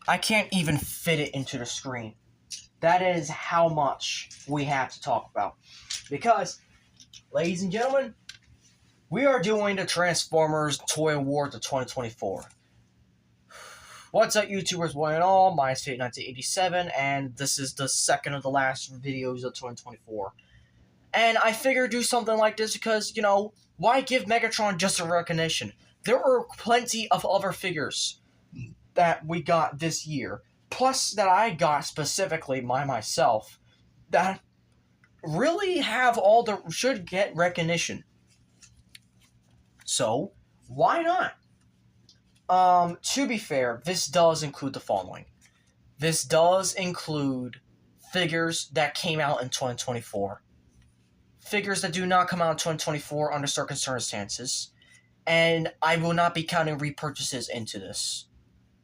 I can't even fit it into the screen. That is how much we have to talk about. Because, ladies and gentlemen, we are doing the Transformers Toy Awards of 2024. What's up, YouTubers, one and all? My name's Fate1987, and this is the second of the last videos of 2024. And I figured do something like this because, you know, why give Megatron just a recognition? There are plenty of other figures that we got this year, plus that I got specifically by myself, that really should get recognition. So, why not? To be fair, this does include the following. This does include figures that came out in 2024. Figures that do not come out in 2024 under certain circumstances. And I will not be counting repurchases into this.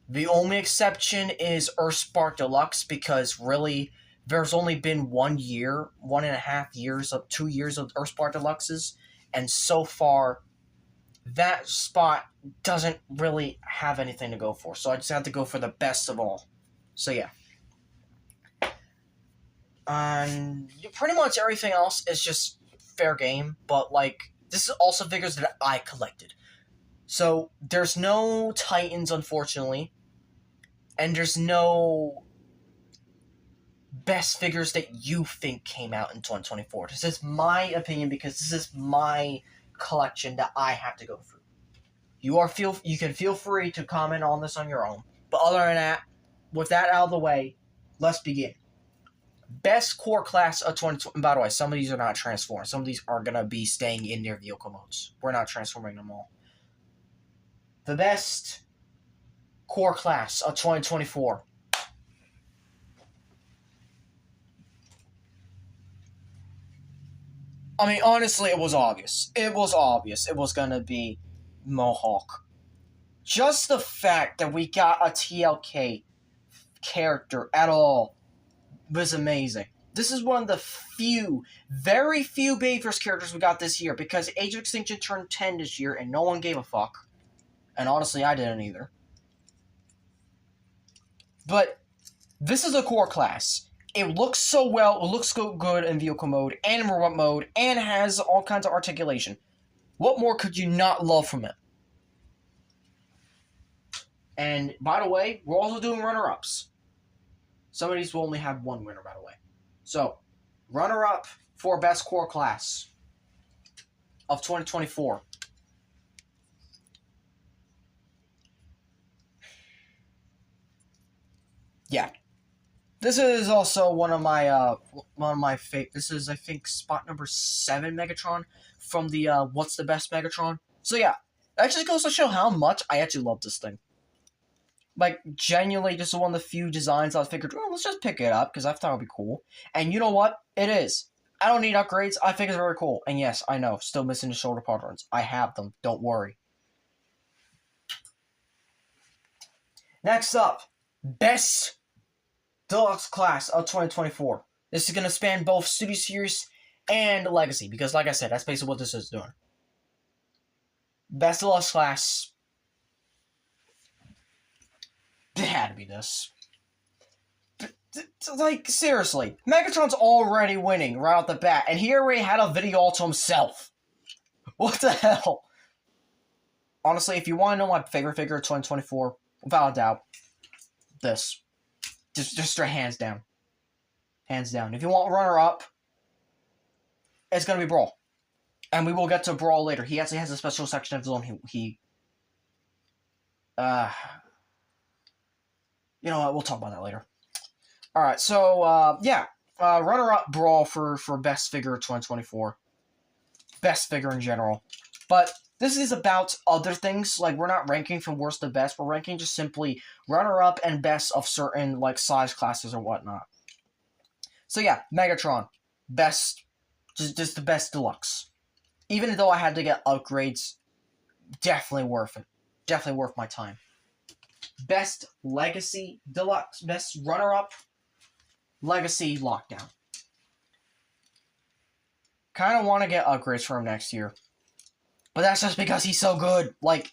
The only exception is Earthspark Deluxe, because really, there's only been 1 year, 1.5 years, 2 years of Earthspark Deluxes, and so far, that spot doesn't really have anything to go for, so I just have to go for the best of all. So yeah. And pretty much everything else is just fair game, but like, this is also figures that I collected. So, there's no Titans, unfortunately, and there's no best figures that you think came out in 2024. This is my opinion because this is my collection that I have to go through. You can feel free to comment on this on your own. But other than that, with that out of the way, let's begin. Best core class of 2020. By the way, some of these are not transformed. Some of these are gonna be staying in their vehicle modes. We're not transforming them all. The best core class of 2024. I mean, honestly, it was obvious. It was obvious. It was gonna be Mohawk. Just the fact that we got a TLK character at all was amazing. This is one of the very few Bayverse characters we got this year, because Age of Extinction turned 10 this year and no one gave a fuck. And honestly, I didn't either. But this is a core class. It looks so well, it looks so good in vehicle mode and in robot mode, and has all kinds of articulation. What more could you not love from it? And, by the way, we're also doing runner-ups. Some of these will only have one winner, by the way. So, runner-up for best core class of 2024. Yeah. This is also one of my favorite. This is, I think, spot number 7 Megatron from the What's the Best Megatron. So yeah, it actually goes to show how much I actually love this thing. Like, genuinely, this is one of the few designs I figured, oh, let's just pick it up, because I thought it would be cool. And you know what? It is. I don't need upgrades. I think it's very cool. And yes, I know, still missing the shoulder patterns. I have them. Don't worry. Next up, Best Deluxe Class of 2024. This is going to span both Studio Series and Legacy, because like I said, that's basically what this is doing. Best Deluxe Class. It had to be this. Like, seriously, Megatron's already winning right off the bat, and he already had a video all to himself. What the hell? Honestly, if you want to know my favorite figure of 2024, without a doubt, this. Just straight hands down. Hands down. If you want runner-up, it's going to be Brawl. And we will get to Brawl later. He actually has a special section of his own. You know what? We'll talk about that later. Alright, so, yeah. Runner-up Brawl for best figure of 2024. Best figure in general. But this is about other things. Like, we're not ranking from worst to best. We're ranking just simply runner-up and best of certain, like, size classes or whatnot. So, yeah, Megatron. Best. Just the best deluxe. Even though I had to get upgrades, definitely worth it. Definitely worth my time. Best Legacy Deluxe. Best runner-up. Legacy Lockdown. Kind of want to get upgrades for him next year. But that's just because he's so good. Like,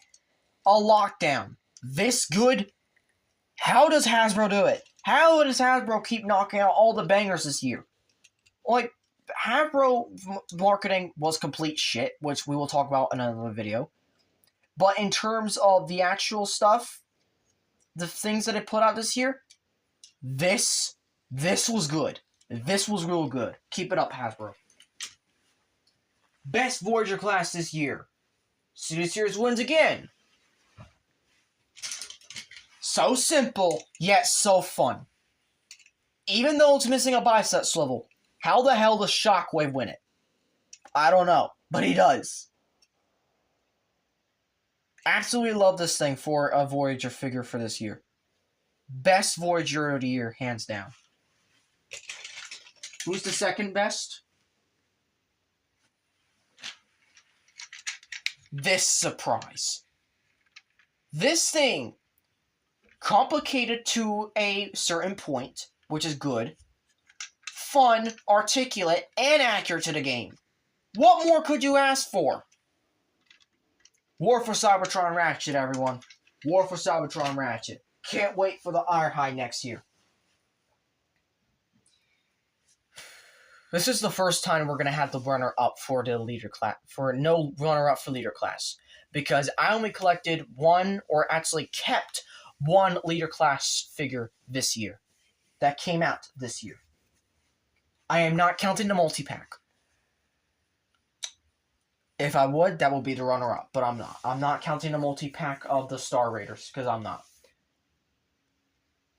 a Lockdown. This good? How does Hasbro do it? How does Hasbro keep knocking out all the bangers this year? Like, Hasbro marketing was complete shit, which we will talk about in another video. But in terms of the actual stuff, the things that it put out this year, this was good. This was real good. Keep it up, Hasbro. Best Voyager class this year. Studio Series wins again. So simple, yet so fun. Even though it's missing a biceps level, how the hell does Shockwave win it? I don't know, but he does. Absolutely love this thing for a Voyager figure for this year. Best Voyager of the year, hands down. Who's the second best? This surprise. This thing, complicated to a certain point, which is good, fun, articulate, and accurate to the game. What more could you ask for? War for Cybertron Ratchet, everyone. War for Cybertron Ratchet. Can't wait for the Iron High next year. This is the first time we're going to have the runner-up for the leader class. For no runner-up for leader class. Because I only collected one, or actually kept one leader class figure this year. That came out this year. I am not counting the multi-pack. If I would, that would be the runner-up. But I'm not. I'm not counting the multi-pack of the Star Raiders. Because I'm not.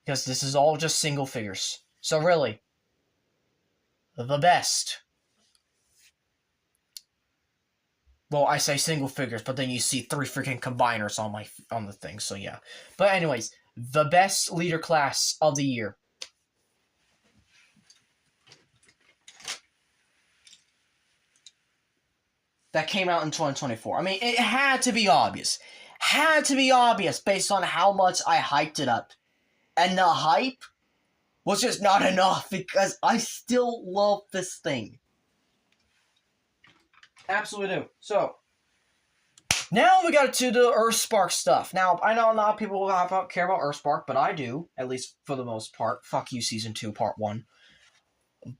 Because this is all just single figures. So really, the best. Well, I say single figures, but then you see 3 freaking combiners on the thing, so yeah. But anyways, the best leader class of the year. That came out in 2024. I mean, it had to be obvious. Had to be obvious based on how much I hyped it up. And the hype was just not enough because I still love this thing. Absolutely do. So, now we got to the Earthspark stuff. Now, I know a lot of people care about Earthspark, but I do, at least for the most part. Fuck you, Season 2, Part 1.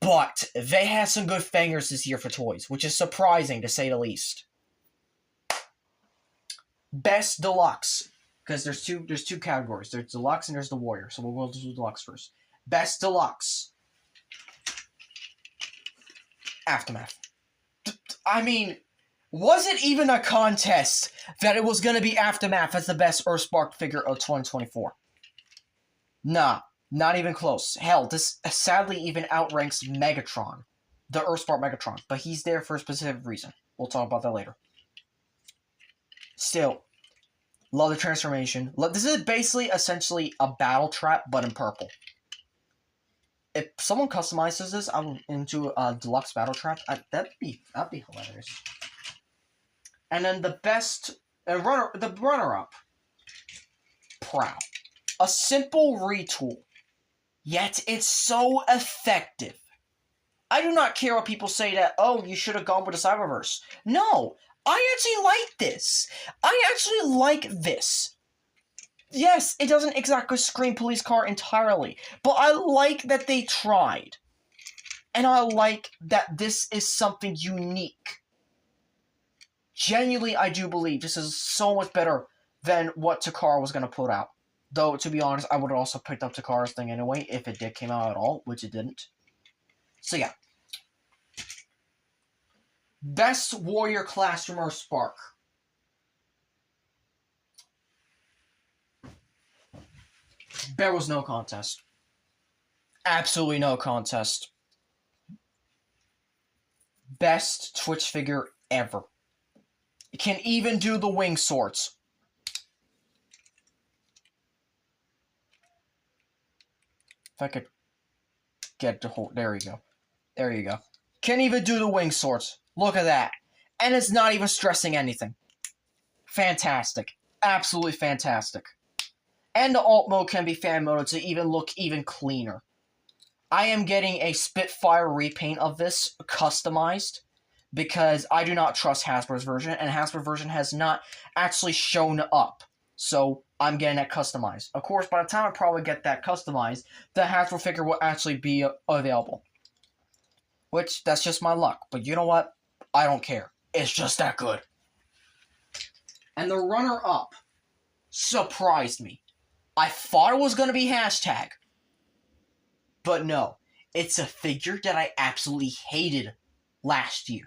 But they had some good fangers this year for toys, which is surprising to say the least. Best Deluxe. Because there's two categories. There's Deluxe and there's the Warrior. So we'll do Deluxe first. Best Deluxe. Aftermath. I mean, was it even a contest that it was going to be Aftermath as the best Earthspark figure of 2024? Nah, not even close. Hell, this sadly even outranks Megatron. The Earthspark Megatron. But he's there for a specific reason. We'll talk about that later. Still, love the transformation. This is basically, essentially, a battle trap, but in purple. If someone customizes this into a deluxe battle trap, that'd be hilarious. And then the runner-up, Prowl. A simple retool, yet it's so effective. I do not care what people say that, oh, you should have gone with the Cyberverse. No, I actually like this. I actually like this. Yes, it doesn't exactly scream police car entirely, but I like that they tried. And I like that this is something unique. Genuinely, I do believe this is so much better than what Takara was going to put out. Though, to be honest, I would have also picked up Takara's thing anyway, if it did come out at all, which it didn't. So yeah. Best Warrior class from Earthspark. There was no contest. Absolutely no contest. Best Twitch figure ever. It can even do the wing swords. If I could get the whole... There you go. There you go. Can even do the wing swords. Look at that. And it's not even stressing anything. Fantastic. Absolutely fantastic. And the alt mode can be fan mode to even look even cleaner. I am getting a Spitfire repaint of this customized because I do not trust Hasbro's version, and Hasbro's version has not actually shown up. So I'm getting that customized. Of course, by the time I probably get that customized, the Hasbro figure will actually be available. Which, that's just my luck. But you know what? I don't care. It's just that good. And the runner-up surprised me. I thought it was going to be hashtag. But no. It's a figure that I absolutely hated last year.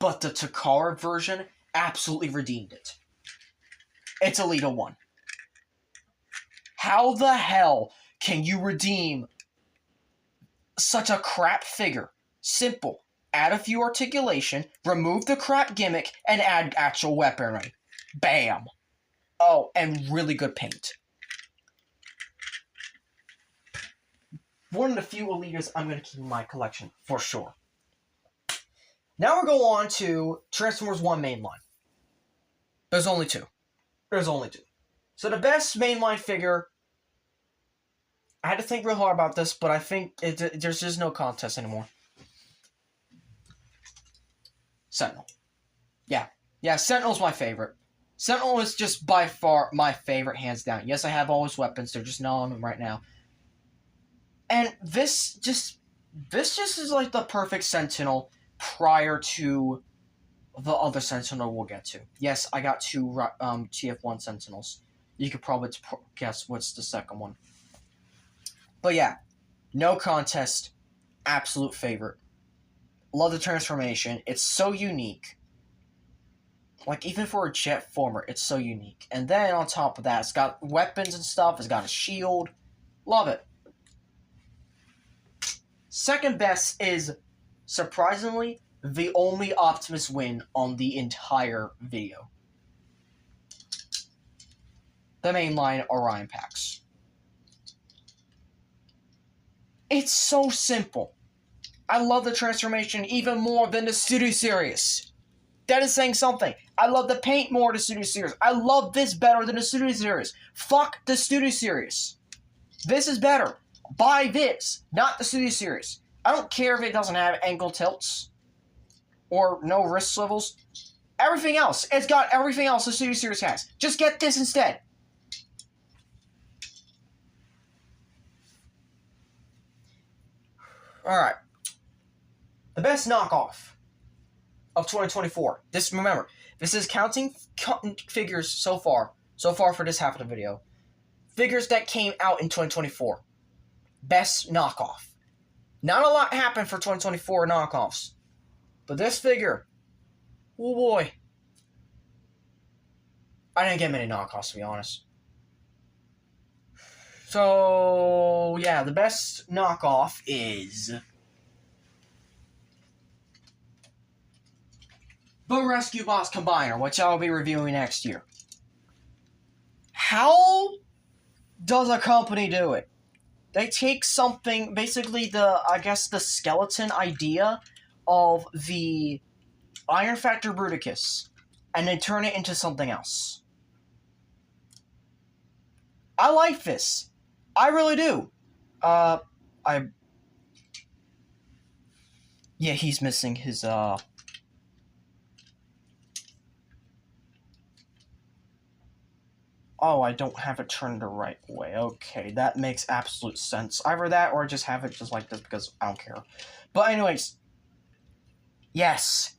But the Takara version absolutely redeemed it. It's Til All Are One. How the hell can you redeem such a crap figure? Simple. Add a few articulation, remove the crap gimmick, and add actual weaponry. Bam! Oh, and really good paint. One of the few Elitas I'm going to keep in my collection, for sure. Now we're going on to Transformers 1 mainline. There's only two. So the best mainline figure, I had to think real hard about this, but I think there's just no contest anymore. Sentinel. Yeah, Sentinel's my favorite. Sentinel is just by far my favorite, hands down. Yes, I have all his weapons, they're just not on them right now. And this just is like the perfect Sentinel prior to the other Sentinel we'll get to. Yes, I got two TF1 Sentinels. You could probably guess what's the second one. But yeah, no contest. Absolute favorite. Love the transformation. It's so unique. Like, even for a jet former, it's so unique. And then on top of that, it's got weapons and stuff. It's got a shield. Love it. Second best is, surprisingly, the only Optimus win on the entire video. The mainline Orion packs. It's so simple. I love the transformation even more than the Studio Series. That is saying something. I love the paint more than the Studio Series. I love this better than the Studio Series. Fuck the Studio Series. This is better. Buy this, not the Studio Series. I don't care if it doesn't have ankle tilts or no wrist swivels. Everything else. It's got everything else the Studio Series has. Just get this instead. Alright. The best knockoff of 2024. Remember, this is counting figures so far for this half of the video. Figures that came out in 2024. Best knockoff. Not a lot happened for 2024 knockoffs. But this figure, oh boy. I didn't get many knockoffs, to be honest. So, yeah, the best knockoff is the Rescue Bots Combiner, which I'll be reviewing next year. How does a company do it? They take something, basically the skeleton idea of the Iron Factor Bruticus, and then turn it into something else. I like this. I really do. Yeah, he's missing his, Oh, I don't have it turned the right way. Okay, that makes absolute sense. Either that, or I just have it just like this because I don't care. But anyways. Yes.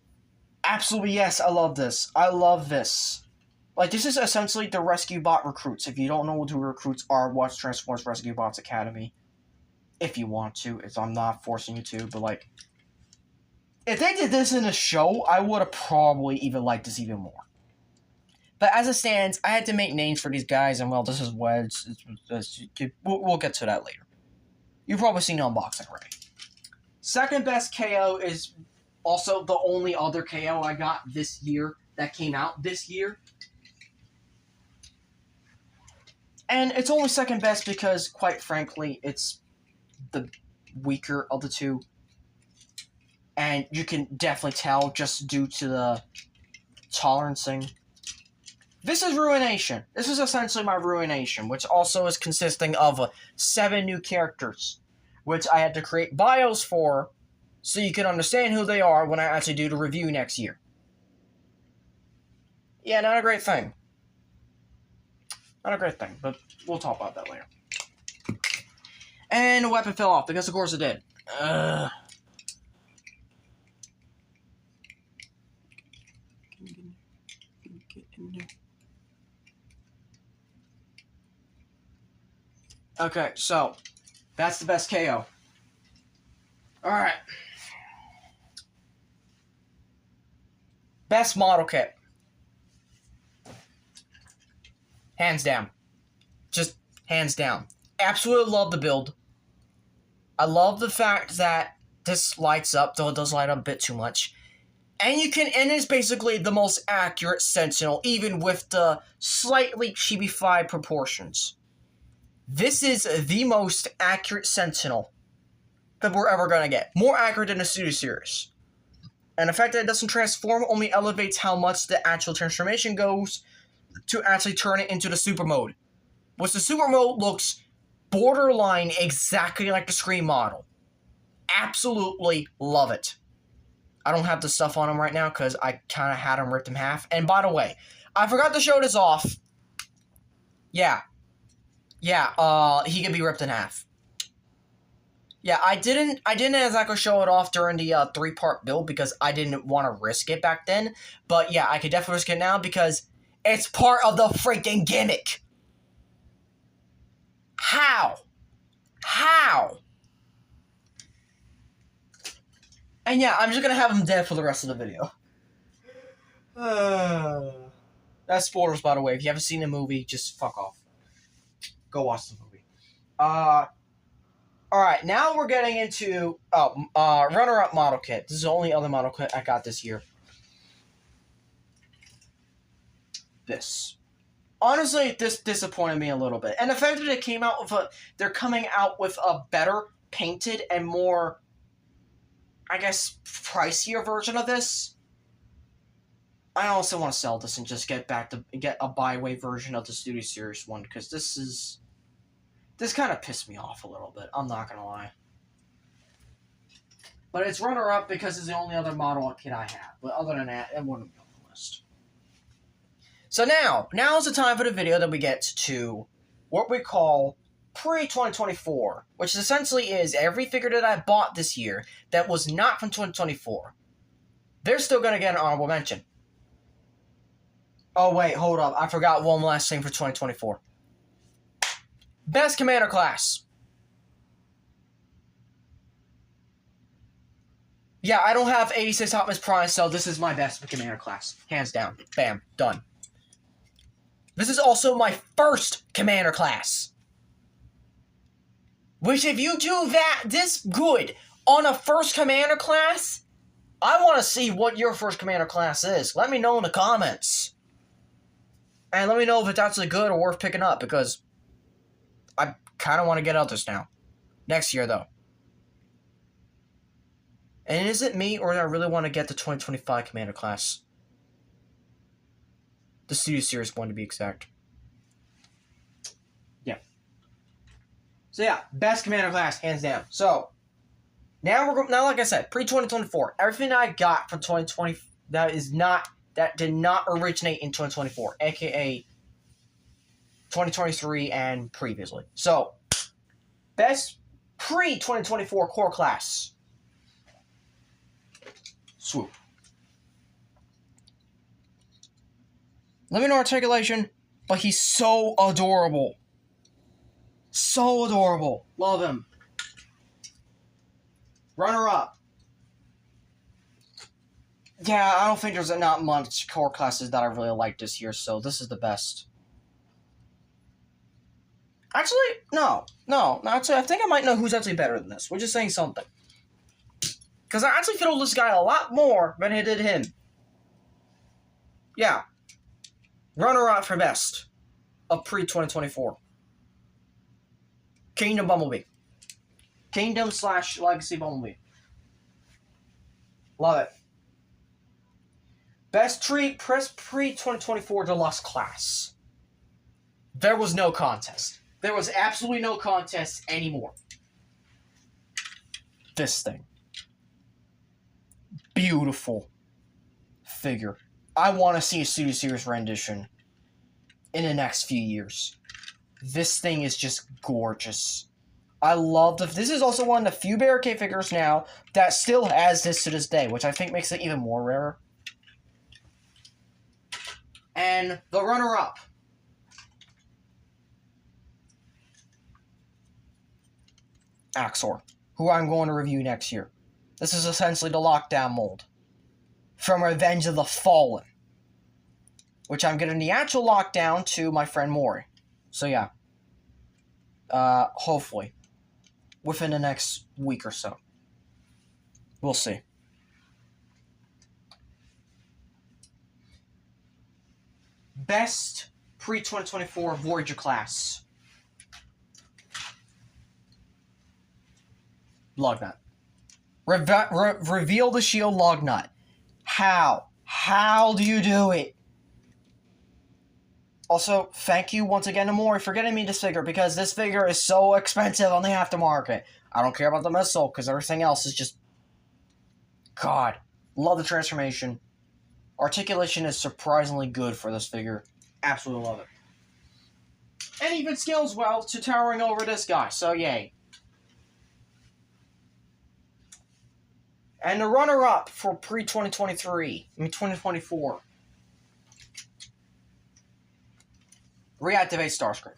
Absolutely yes, I love this. I love this. Like, this is essentially the Rescue Bot recruits. If you don't know who recruits are, watch Transformers Rescue Bots Academy. If you want to. I'm not forcing you to, but like, if they did this in a show, I would have probably even liked this even more. But as it stands, I had to make names for these guys, and well, this is what we'll get to that later. You've probably seen the unboxing already. Second best KO is also the only other KO I got this year that came out this year. And it's only second best because, quite frankly, it's the weaker of the two. And you can definitely tell just due to the tolerancing. This is Ruination. This is essentially my Ruination, which also is consisting of 7 new characters, which I had to create bios for so you can understand who they are when I actually do the review next year. Yeah, not a great thing. Not a great thing, but we'll talk about that later. And the weapon fell off, because of course it did. Okay, so that's the best KO. Alright. Best model kit. Hands down. Just hands down. Absolutely love the build. I love the fact that this lights up, though it does light up a bit too much. And it's basically the most accurate Sentinel, even with the slightly chibi-fied proportions. This is the most accurate Sentinel that we're ever gonna get. More accurate than the Studio Series. And the fact that it doesn't transform only elevates how much the actual transformation goes to actually turn it into the super mode. Which the super mode looks borderline exactly like the Scream model. Absolutely love it. I don't have the stuff on him right now because I kind of had him ripped in half. And by the way, I forgot to show this off. Yeah, he can be ripped in half. Yeah, I didn't exactly show it off during the 3-part build because I didn't want to risk it back then. But yeah, I could definitely risk it now because it's part of the freaking gimmick. How? And yeah, I'm just gonna have him dead for the rest of the video. That's spoilers, by the way. If you haven't seen the movie, just fuck off. Go watch the movie. Alright, now we're getting into runner-up model kit. This is the only other model kit I got this year. This. Honestly, this disappointed me a little bit. And the fact that it came out with they're coming out with a better painted and more, I guess, pricier version of this. I also want to sell this and just get a buy-away version of the Studio Series one, because this kind of pissed me off a little bit. I'm not gonna lie. But it's runner-up because it's the only other model kit I have. But other than that, it wouldn't be on the list. So now is the time for the video that we get to what we call pre-2024, which essentially is every figure that I bought this year that was not from 2024. They're still going to get an honorable mention. Oh wait, hold up. I forgot one last thing for 2024. Best Commander Class. Yeah, I don't have 86 Optimus Prime, so this is my best Commander Class. Hands down. Bam. Done. This is also my first Commander Class. Which, if you do this good on a first Commander Class, I want to see what your first Commander Class is. Let me know in the comments. And let me know if it's actually good or worth picking up, because I kind of want to get out this now. Next year, though. And is it me, or do I really want to get the 2025 Commander Class? The Studio Series one, to be exact. Yeah. So yeah, best Commander Class, hands down. So now like I said, pre-2024, everything I got from 2020 that did not originate in 2024, aka 2023 and previously. So best pre-2024 core class. Swoop. Let me know articulation, but he's so adorable. So adorable. Love him. Runner up. Yeah, I don't think there's not much core classes that I really like this year, so this is the best. Actually, no. Actually, I think I might know who's actually better than this. We're just saying something. Because I actually fiddled this guy a lot more than I did him. Yeah. Runner-up for best of pre-2024. Kingdom Bumblebee. Kingdom/Legacy Bumblebee. Love it. Best pre-2024 Deluxe Class. There was no contest. There was absolutely no contest anymore. This thing. Beautiful figure. I want to see a Studio Series rendition in the next few years. This thing is just gorgeous. I love this is also one of the few Barricade figures now that still has this to this day, which I think makes it even more rare. And the runner-up, Axor, who I'm going to review next year. This is essentially the lockdown mold from Revenge of the Fallen, which I'm getting the actual lockdown to my friend Mori. So yeah, hopefully within the next week or so. We'll see. Best pre-2024 Voyager class. Lugnut. Reveal the shield Lugnut. How? How do you do it? Also, thank you once again to Mori for getting me this figure, because this figure is so expensive on the aftermarket. I don't care about the missile, because everything else is just... God. Love the transformation. Articulation is surprisingly good for this figure. Absolutely love it. And even scales well to towering over this guy, so yay. And the runner-up for pre-2023, 2024. Reactivate Starscream.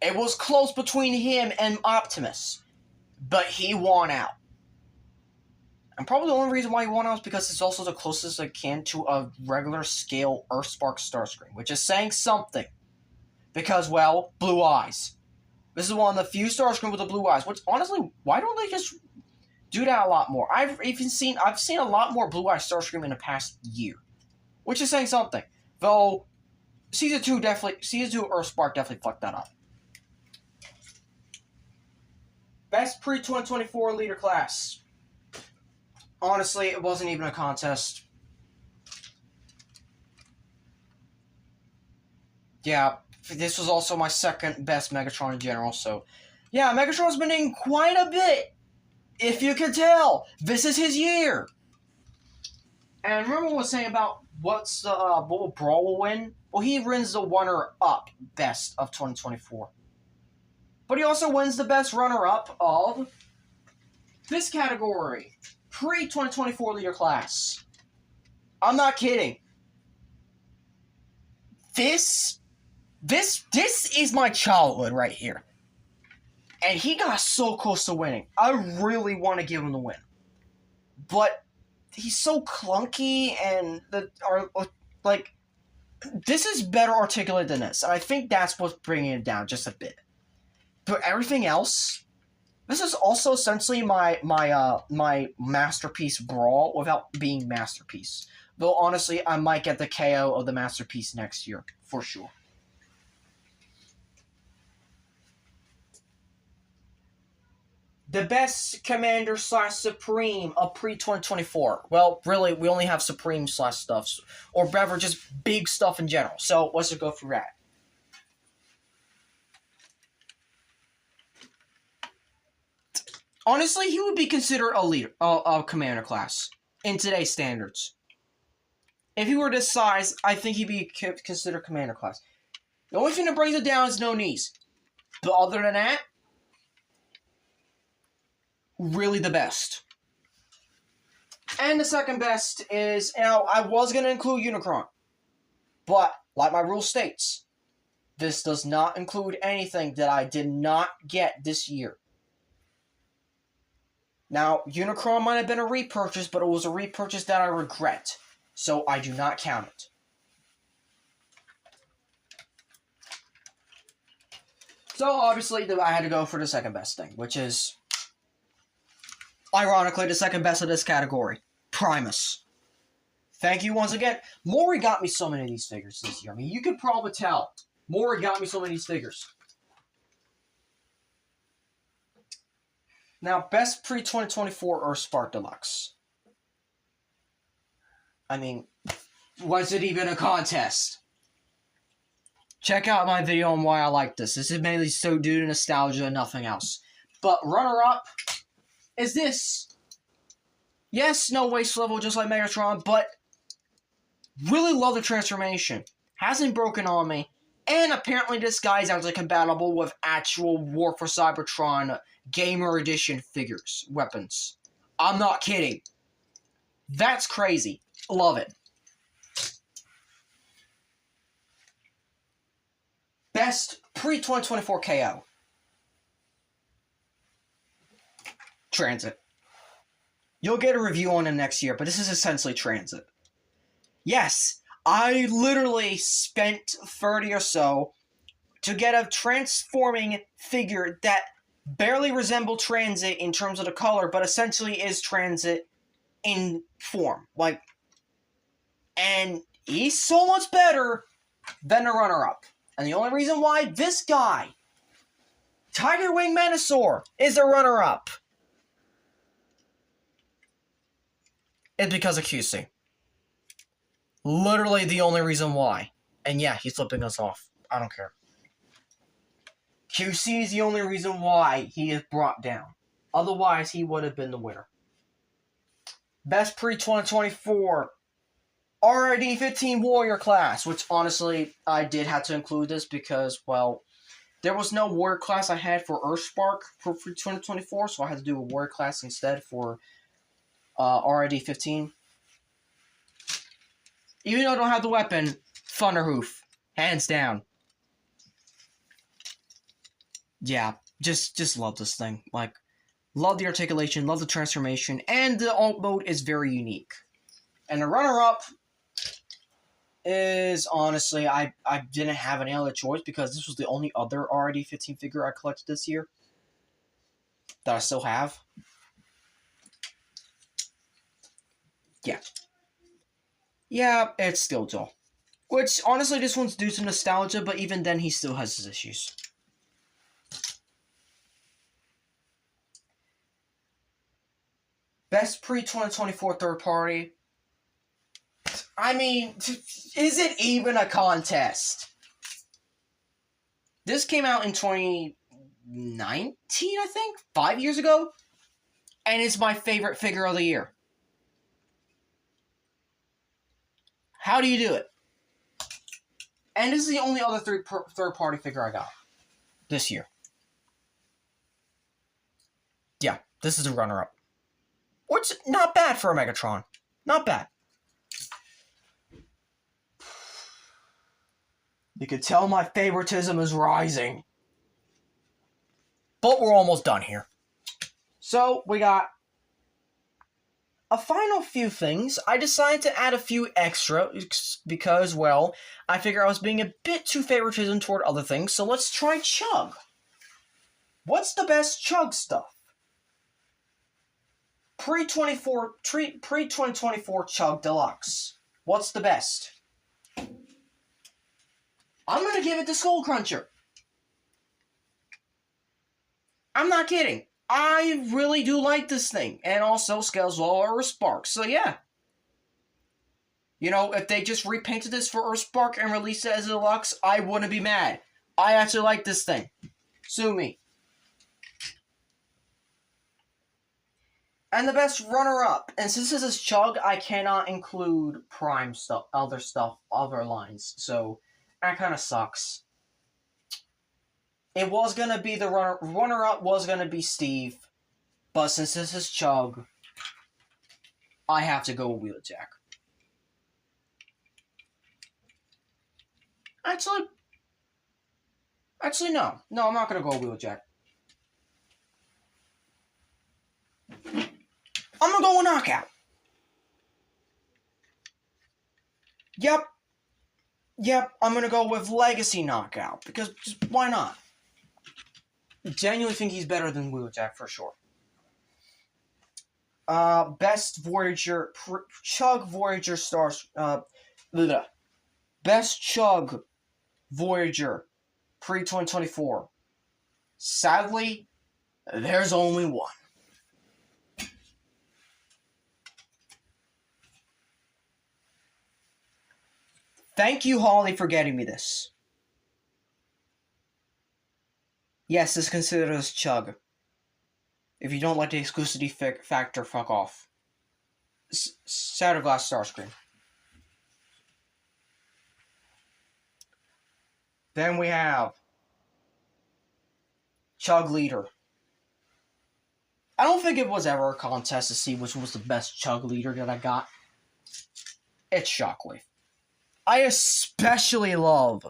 It was close between him and Optimus, but he won out. And probably the only reason why he won out is because it's also the closest I can to a regular scale Earthspark Starscream, which is saying something. Because, well, blue eyes. This is one of the few Starscream with the blue eyes, which, honestly, why don't they just do that a lot more? I've seen a lot more blue eye Starscream in the past year, which is saying something. Though, Season 2 Earthspark definitely fucked that up. Best pre-2024 leader class. Honestly, it wasn't even a contest. Yeah, this was also my second best Megatron in general, so... Yeah, Megatron's been in quite a bit! If you can tell! This is his year! And remember what I was saying about what Brawl will win? Well, he wins the runner-up best of 2024. But he also wins the best runner-up of this category. Pre-2024 leader class. I'm not kidding. This is my childhood right here. And he got so close to winning. I really want to give him the win. But he's so clunky and this is better articulated than this. And I think that's what's bringing it down just a bit. But everything else, this is also essentially my Masterpiece Brawl without being Masterpiece. Though honestly, I might get the KO of the Masterpiece next year, for sure. The best Commander / Supreme of pre-2024. Well, really, we only have Supreme / stuffs. Or rather, just big stuff in general. So, let's just go through that. Honestly, he would be considered a leader, a Commander class, in today's standards. If he were this size, I think he'd be considered Commander class. The only thing that brings it down is no knees. But other than that, really the best. And the second best is, I was going to include Unicron. But, like my rule states, this does not include anything that I did not get this year. Now, Unicron might have been a repurchase, but it was a repurchase that I regret. So I do not count it. So, obviously, I had to go for the second best thing, which is, ironically, the second best of this category. Primus. Thank you once again. Mori got me so many of these figures this year. I mean, you could probably tell. Mori got me so many of these figures. Now, best pre-2024 Earthspark Deluxe. I mean, was it even a contest? Check out my video on why I like this. This is mainly so due to nostalgia and nothing else. But runner-up is this. Yes, no waist level just like Megatron, but Really love the transformation. Hasn't broken on me. And apparently this guy's actually compatible with actual War for Cybertron Gamer Edition figures, weapons. I'm not kidding. That's crazy. Love it. Best pre-2024 KO. Transit. You'll get a review on him next year, but this is essentially Transit. Yes, I literally spent 30 or so to get a transforming figure that barely resembled Transit in terms of the color, but essentially is Transit in form. Like, and he's so much better than the runner-up. And the only reason why this guy, Tiger Wing Manosaur, is the runner-up is because of QC. Literally the only reason why. And yeah, he's flipping us off. I don't care. QC is the only reason why he is brought down. Otherwise, he would have been the winner. Best pre-2024 RID 15 Warrior class, which honestly, I did have to include this because, well, there was no Warrior class I had for Earthspark for 2024, so I had to do a Warrior class instead for RID 15. Even though I don't have the weapon, Thunderhoof, hands down. Yeah, just love this thing. Like, love the articulation, love the transformation, and the alt mode is very unique. And the runner-up is, honestly, I didn't have any other choice because this was the only other RID 15 figure I collected this year that I still have. Yeah. Yeah, it's still Joel. Which, honestly, this one's due to nostalgia, but even then, he still has his issues. Best pre-2024 third party. I mean, is it even a contest? This came out in 2019, I think? 5 years ago? And it's my favorite figure of the year. How do you do it? And this is the only other third-party figure I got this year. Yeah, this is a runner-up. Which, not bad for a Megatron. Not bad. You can tell my favoritism is rising. But we're almost done here. So, we got a final few things. I decided to add a few extra because, well, I figure I was being a bit too favoritism toward other things. So let's try Chug. What's the best Chug stuff? Pre-2024 Chug Deluxe. What's the best? I'm going to give it to Skull Cruncher. I'm not kidding. I really do like this thing. And also, Scales All Are Earthspark. So, yeah. You know, if they just repainted this for Earthspark and released it as a deluxe, I wouldn't be mad. I actually like this thing. Sue me. And the best runner-up. And since this is Chug, I cannot include Prime stuff, other lines. So, that kind of sucks. It was going to be the runner-up was going to be Steve. But since this is Chug, I have to go with Wheeljack. Actually, no. No, I'm not going to go with Wheeljack. I'm going to go with Knockout. Yep, I'm going to go with Legacy Knockout. Because, just, why not? I genuinely think he's better than Wheeljack, for sure. Best Voyager... Chug Voyager Stars... Best Chug Voyager pre-2024. Sadly, there's only one. Thank you, Holly, for getting me this. Yes, this is considered as Chug. If you don't like the exclusivity factor, fuck off. Shatterglass Starscream. Then we have Chug Leader. I don't think it was ever a contest to see which was the best Chug Leader that I got. It's Shockwave. I especially love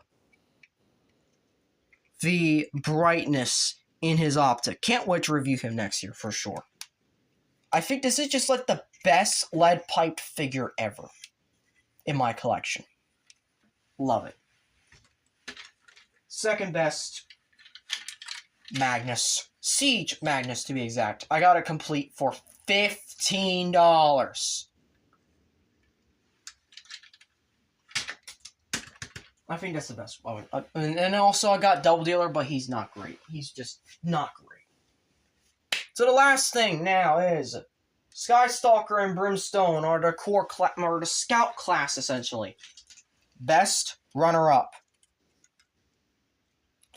the brightness in his optic. Can't wait to review him next year for sure. I think this is just like the best lead pipe figure ever in my collection. Love it. Second best, Magnus. Siege Magnus, to be exact. I got it complete for $15. I think that's the best one. And also I got Double Dealer, but he's not great. He's just not great. So the last thing now is Skystalker and Brimstone are the core or the scout class, essentially. Best runner-up.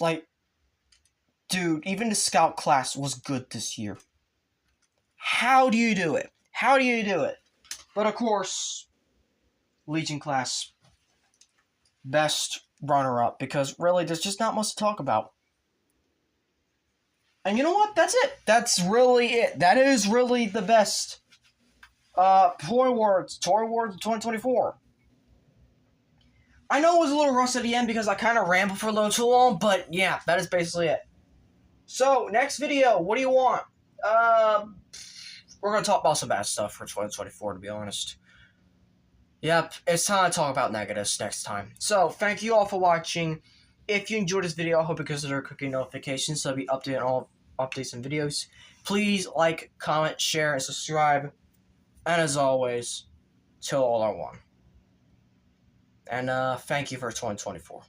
Like, dude, even the scout class was good this year. How do you do it? How do you do it? But of course, Legion class, best runner-up, because really there's just not much to talk about. And you know what? That's it. That's really it. That is really the best Toy Awards 2024. I know it was a little rushed at the end because I kind of rambled for a little too long, but yeah, that is basically it. So, next video, what do you want? We're going to talk about some bad stuff for 2024, to be honest. Yep, it's time to talk about negatives next time. So, thank you all for watching. If you enjoyed this video, I hope you consider clicking notifications so I'll be updating all updates and videos. Please like, comment, share, and subscribe. And as always, Till All Are One. And thank you for 2024.